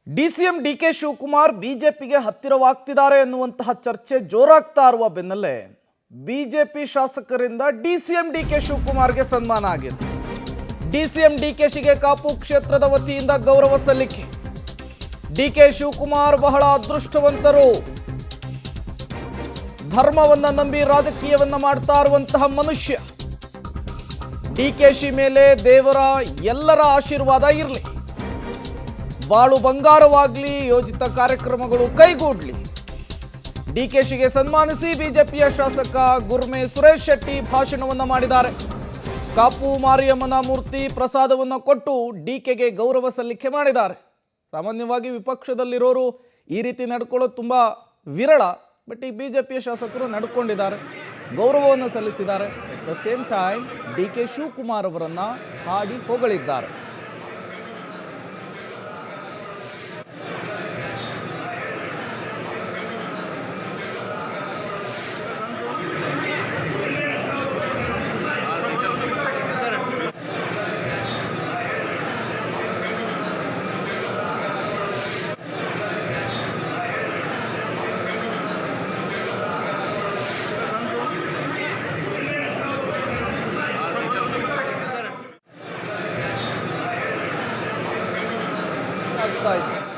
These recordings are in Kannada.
ಡಿಸಿಎಂ ಡಿಕೆ ಶಿವಕುಮಾರ್ ಬಿಜೆಪಿಗೆ ಹತ್ತಿರವಾಗ್ತಿದ್ದಾರೆ ಎನ್ನುವಂತಹ ಚರ್ಚೆ ಜೋರಾಗ್ತಾ ಇರುವ ಬೆನ್ನಲ್ಲೇ ಬಿಜೆಪಿ ಶಾಸಕರಿಂದ ಡಿಸಿಎಂ ಡಿಕೆ ಶಿವಕುಮಾರ್ಗೆ ಸನ್ಮಾನ ಆಗಿದೆ. ಡಿಸಿಎಂ ಡಿಕೆಶಿಗೆ ಕಾಪು ಕ್ಷೇತ್ರದ ವತಿಯಿಂದ ಗೌರವ ಸಲ್ಲಿಕೆ. ಡಿಕೆ ಶಿವಕುಮಾರ್ ಬಹಳ ಅದೃಷ್ಟವಂತರು, ಧರ್ಮವನ್ನ ನಂಬಿ ರಾಜಕೀಯವನ್ನ ಮಾಡ್ತಾ ಇರುವಂತಹ ಮನುಷ್ಯ. ಡಿಕೆಶಿ ಮೇಲೆ ದೇವರ ಎಲ್ಲರ ಆಶೀರ್ವಾದ ಇರಲಿ, ಬಾಳು ಬಂಗಾರವಾಗಲಿ, ಯೋಜಿತ ಕಾರ್ಯಕ್ರಮಗಳು ಕೈಗೂಡಲಿ. ಡಿಕೆಶಿಗೆ ಸನ್ಮಾನಿಸಿ ಬಿಜೆಪಿಯ ಶಾಸಕ ಗುರ್ಮೆ ಸುರೇಶ್ ಶೆಟ್ಟಿ ಭಾಷಣವನ್ನು ಮಾಡಿದ್ದಾರೆ. ಕಾಪು ಮಾರಿಯಮ್ಮನ ಮೂರ್ತಿ ಪ್ರಸಾದವನ್ನು ಕೊಟ್ಟು ಡಿಕೆಗೆ ಗೌರವ ಸಲ್ಲಿಕೆ ಮಾಡಿದ್ದಾರೆ. ಸಾಮಾನ್ಯವಾಗಿ ವಿಪಕ್ಷದಲ್ಲಿರೋರು ಈ ರೀತಿ ನಡ್ಕೊಳ್ಳೋದು ತುಂಬ ವಿರಳ, ಬಟ್ ಈ ಬಿಜೆಪಿಯ ಶಾಸಕರು ನಡ್ಕೊಂಡಿದ್ದಾರೆ, ಗೌರವವನ್ನು ಸಲ್ಲಿಸಿದ್ದಾರೆ. At the same time DK Shivakumar ಅವರನ್ನು ಹಾಡಿ ಹೊಗಳಿದ್ದಾರೆ.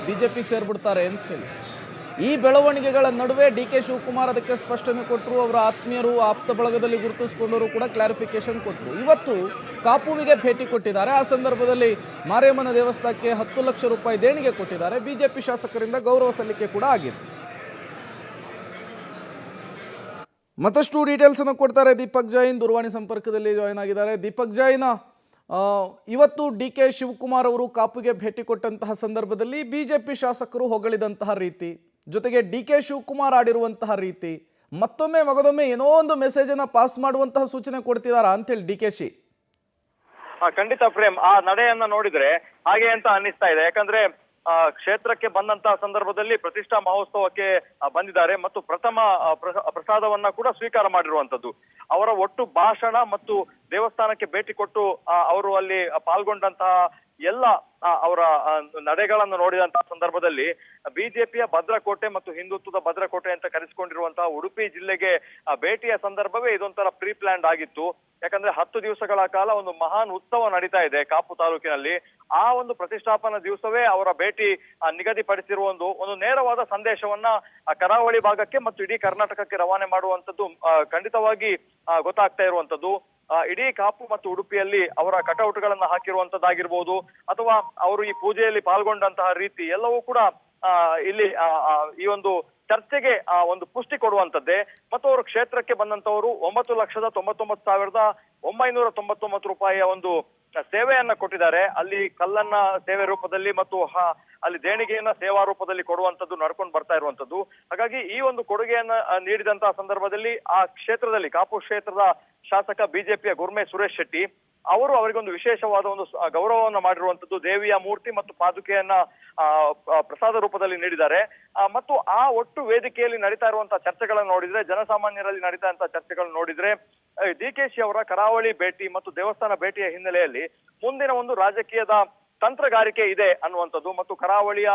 ಬಿಜೆಪಿ ಸೇರ್ಬಿಡ್ತಾರೆ ಅಂತ ಹೇಳಿ ಈ ಬೆಳವಣಿಗೆಗಳ ನಡುವೆ ಡಿಕೆ ಶಿವಕುಮಾರ್ ಅದಕ್ಕೆ ಸ್ಪಷ್ಟನೆ ಕೊಟ್ಟರು. ಅವರ ಆತ್ಮೀಯರು, ಆಪ್ತ ಬಳಗದಲ್ಲಿ ಗುರುತಿಸಿಕೊಂಡವರು ಕೂಡ ಕ್ಲಾರಿಫಿಕೇಶನ್ ಕೊಟ್ಟರು. ಇವತ್ತು ಕಾಪುವಿಗೆ ಭೇಟಿ ಕೊಟ್ಟಿದ್ದಾರೆ. ಆ ಸಂದರ್ಭದಲ್ಲಿ ಮಾರಿಯಮ್ಮನ ದೇವಸ್ಥಾನಕ್ಕೆ 10 ಲಕ್ಷ ರೂಪಾಯಿ ದೇಣಿಗೆ ಕೊಟ್ಟಿದ್ದಾರೆ. ಬಿಜೆಪಿ ಶಾಸಕರಿಂದ ಗೌರವ ಸಲ್ಲಿಕೆ ಕೂಡ ಆಗಿದೆ. ಮತ್ತಷ್ಟು ಡೀಟೇಲ್ಸ್ ಅನ್ನು ಕೊಡ್ತಾರೆ ದೀಪಕ್ ಜೈನ್, ದೂರವಾಣಿ ಸಂಪರ್ಕದಲ್ಲಿ ಜಾಯಿನ್ ಆಗಿದ್ದಾರೆ. ದೀಪಕ್ ಜೈನ್, ಇವತ್ತು ಡಿಕೆ ಶಿವಕುಮಾರ್ ಅವರು ಕಾಪುಗೆ ಭೇಟಿ ಕೊಟ್ಟಂತಹ ಸಂದರ್ಭದಲ್ಲಿ ಬಿಜೆಪಿ ಶಾಸಕರು ಹೊಗಳಿದಂತಹ ರೀತಿ, ಜೊತೆಗೆ ಡಿಕೆ ಶಿವಕುಮಾರ್ ಆಡಿರುವಂತಹ ರೀತಿ, ಮತ್ತೊಮ್ಮೆ ಮಗದೊಮ್ಮೆ ಏನೋ ಒಂದು ಮೆಸೇಜ್ ಅನ್ನ ಪಾಸ್ ಮಾಡುವಂತಹ ಸೂಚನೆ ಕೊಡ್ತಿದಾರಾ ಅಂತೇಳಿ ಡಿಕೆಶಿ? ಖಂಡಿತ ಪ್ರೇಮ್, ಆ ನಡೆಯನ್ನ ನೋಡಿದ್ರೆ ಹಾಗೆ ಅಂತ ಅನ್ನಿಸ್ತಾ ಇದೆ. ಯಾಕಂದ್ರೆ ಕ್ಷೇತ್ರಕ್ಕೆ ಬಂದಂತಹ ಸಂದರ್ಭದಲ್ಲಿ ಪ್ರತಿಷ್ಠಾ ಮಹೋತ್ಸವಕ್ಕೆ ಬಂದಿದ್ದಾರೆ ಮತ್ತು ಪ್ರಥಮ ಪ್ರಸಾದವನ್ನ ಕೂಡ ಸ್ವೀಕಾರ ಮಾಡಿರುವಂತದ್ದು. ಅವರ ಒಟ್ಟು ಭಾಷಣ ಮತ್ತು ದೇವಸ್ಥಾನಕ್ಕೆ ಭೇಟಿ ಕೊಟ್ಟು ಅವರು ಅಲ್ಲಿ ಪಾಲ್ಗೊಂಡಂತಹ ಎಲ್ಲ ಅವರ ನಡೆಗಳನ್ನು ನೋಡಿದಂತಹ ಸಂದರ್ಭದಲ್ಲಿ ಬಿಜೆಪಿಯ ಭದ್ರಕೋಟೆ ಮತ್ತು ಹಿಂದುತ್ವದ ಭದ್ರಕೋಟೆ ಅಂತ ಕರೆಸಿಕೊಂಡಿರುವಂತಹ ಉಡುಪಿ ಜಿಲ್ಲೆಗೆ ಭೇಟಿಯ ಸಂದರ್ಭವೇ ಇದೊಂಥರ ಪ್ರೀ ಪ್ಲಾನ್ಡ್ ಆಗಿತ್ತು. ಯಾಕಂದ್ರೆ 10 ದಿವಸಗಳ ಕಾಲ ಒಂದು ಮಹಾನ್ ಉತ್ಸವ ನಡೀತಾ ಇದೆ ಕಾಪು ತಾಲೂಕಿನಲ್ಲಿ. ಆ ಒಂದು ಪ್ರತಿಷ್ಠಾಪನಾ ದಿವಸವೇ ಅವರ ಭೇಟಿ ನಿಗದಿಪಡಿಸಿರುವ ಒಂದು ನೇರವಾದ ಸಂದೇಶವನ್ನ ಕರಾವಳಿ ಭಾಗಕ್ಕೆ ಮತ್ತು ಇಡೀ ಕರ್ನಾಟಕಕ್ಕೆ ರವಾನೆ ಮಾಡುವಂತದ್ದು ಖಂಡಿತವಾಗಿ ಗೊತ್ತಾಗ್ತಾ ಇರುವಂತದ್ದು. ಇಡೀ ಕಾಪು ಮತ್ತು ಉಡುಪಿಯಲ್ಲಿ ಅವರ ಕಟೌಟ್ಗಳನ್ನ ಹಾಕಿರುವಂತದ್ದಾಗಿರ್ಬೋದು, ಅಥವಾ ಅವರು ಈ ಪೂಜೆಯಲ್ಲಿ ಪಾಲ್ಗೊಂಡಂತಹ ರೀತಿ ಎಲ್ಲವೂ ಕೂಡ ಇಲ್ಲಿ ಈ ಒಂದು ಚರ್ಚೆಗೆ ಒಂದು ಪುಷ್ಟಿ ಕೊಡುವಂತದ್ದೇ. ಮತ್ತು ಅವರು ಕ್ಷೇತ್ರಕ್ಕೆ ಬಂದಂತವರು 9,99,999 ರೂಪಾಯಿಯ ಒಂದು ಸೇವೆಯನ್ನ ಕೊಟ್ಟಿದ್ದಾರೆ. ಅಲ್ಲಿ ಕಲ್ಲನ್ನ ಸೇವೆ ರೂಪದಲ್ಲಿ ಮತ್ತು ಅಲ್ಲಿ ದೇಣಿಗೆಯನ್ನ ಸೇವಾ ರೂಪದಲ್ಲಿ ಕೊಡುವಂತದ್ದು ನಡ್ಕೊಂಡು ಬರ್ತಾ ಇರುವಂತದ್ದು. ಹಾಗಾಗಿ ಈ ಒಂದು ಕೊಡುಗೆಯನ್ನ ನೀಡಿದಂತಹ ಸಂದರ್ಭದಲ್ಲಿ ಆ ಕ್ಷೇತ್ರದಲ್ಲಿ ಕಾಪು ಕ್ಷೇತ್ರದ ಶಾಸಕ ಬಿಜೆಪಿಯ ಗುರ್ಮೆ ಸುರೇಶ್ ಶೆಟ್ಟಿ ಅವರು ಅವರಿಗೊಂದು ವಿಶೇಷವಾದ ಒಂದು ಗೌರವವನ್ನು ಮಾಡಿರುವಂತದ್ದು. ದೇವಿಯ ಮೂರ್ತಿ ಮತ್ತು ಪಾದುಕೆಯನ್ನ ಪ್ರಸಾದ ರೂಪದಲ್ಲಿ ನೀಡಿದ್ದಾರೆ. ಮತ್ತು ಆ ಒಟ್ಟು ವೇದಿಕೆಯಲ್ಲಿ ನಡೀತಾ ಇರುವಂತಹ ಚರ್ಚೆಗಳನ್ನು ನೋಡಿದ್ರೆ, ಜನಸಾಮಾನ್ಯರಲ್ಲಿ ನಡೀತಾ ಇರುವಂತಹ ಚರ್ಚೆಗಳನ್ನು ನೋಡಿದ್ರೆ, ಡಿಕೆಶಿ ಅವರ ಕರಾವಳಿ ಭೇಟಿ ಮತ್ತು ದೇವಸ್ಥಾನ ಭೇಟಿಯ ಹಿನ್ನೆಲೆಯಲ್ಲಿ ಮುಂದಿನ ಒಂದು ರಾಜಕೀಯದ ತಂತ್ರಗಾರಿಕೆ ಇದೆ ಅನ್ನುವಂಥದ್ದು ಮತ್ತು ಕರಾವಳಿಯ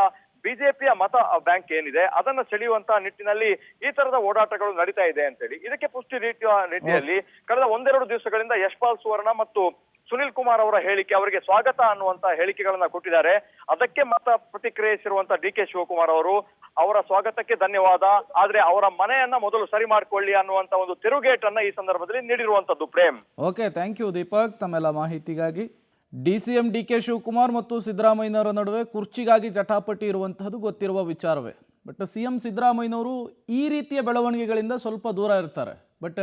ಬಿಜೆಪಿಯ ಮತ ಬ್ಯಾಂಕ್ ಏನಿದೆ ಅದನ್ನ ಸೆಳೆಯುವಂತಹ ನಿಟ್ಟಿನಲ್ಲಿ ಈ ತರದ ಓಡಾಟಗಳು ನಡೀತಾ ಇದೆ ಅಂತೇಳಿ ಇದಕ್ಕೆ ಪುಷ್ಟಿ ರೀತಿಯಲ್ಲಿ ಕಳೆದ 1-2 ದಿವಸಗಳಿಂದ ಯಶ್ಪಾಲ್ ಸುವರ್ಣ ಮತ್ತು ಸುನಿಲ್ ಕುಮಾರ್ ಅವರ ಹೇಳಿಕೆ, ಅವರಿಗೆ ಸ್ವಾಗತ ಅನ್ನುವಂತ ಹೇಳಿಕೆಗಳನ್ನ ಕೊಟ್ಟಿದ್ದಾರೆ. ಅದಕ್ಕೆ ಮತ ಪ್ರತಿಕ್ರಿಯಿಸಿರುವಂತ ಡಿಕೆ ಶಿವಕುಮಾರ್ ಅವರು ಅವರ ಸ್ವಾಗತಕ್ಕೆ ಧನ್ಯವಾದ, ಆದ್ರೆ ಅವರ ಮನೆಯನ್ನ ಮೊದಲು ಸರಿ ಮಾಡ್ಕೊಳ್ಳಿ ಅನ್ನುವಂತ ಒಂದು ತಿರುಗೇಟನ್ನ ಈ ಸಂದರ್ಭದಲ್ಲಿ ನೀಡಿರುವಂತದ್ದು. Prem, okay, thank you Deepak ತಮ್ಮೆಲ್ಲ ಮಾಹಿತಿಗಾಗಿ. ಡಿಸಿಎಂ ಡಿಕೆ ಶಿವಕುಮಾರ್ ಮತ್ತು ಸಿದ್ದರಾಮಯ್ಯನವರ ನಡುವೆ ಕುರ್ಚಿಗಾಗಿ ಜಟಾಪಟಿ ಇರುವಂತಹದ್ದು ಗೊತ್ತಿರುವ ವಿಚಾರವೇ. ಬಟ್ ಸಿಎಂ ಸಿದ್ದರಾಮಯ್ಯನವರು ಈ ರೀತಿಯ ಬೆಳವಣಿಗೆಗಳಿಂದ ಸ್ವಲ್ಪ ದೂರ ಇರ್ತಾರೆ. ಬಟ್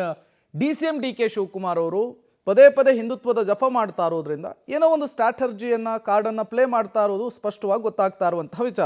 ಡಿಸಿಎಂ ಡಿಕೆ ಶಿವಕುಮಾರ್ ಅವರು ಪದೇ ಪದೇ ಹಿಂದುತ್ವದ ಜಪ ಮಾಡ್ತಾ ಇರೋದ್ರಿಂದ ಏನೋ ಒಂದು ಸ್ಟ್ರಾಟರ್ಜಿಯನ್ನ ಕಾರ್ಡನ್ನು ಪ್ಲೇ ಮಾಡ್ತಾ ಇರೋದು ಸ್ಪಷ್ಟವಾಗಿ ಗೊತ್ತಾಗ್ತಾ ಇರುವಂತಹ ವಿಚಾರ.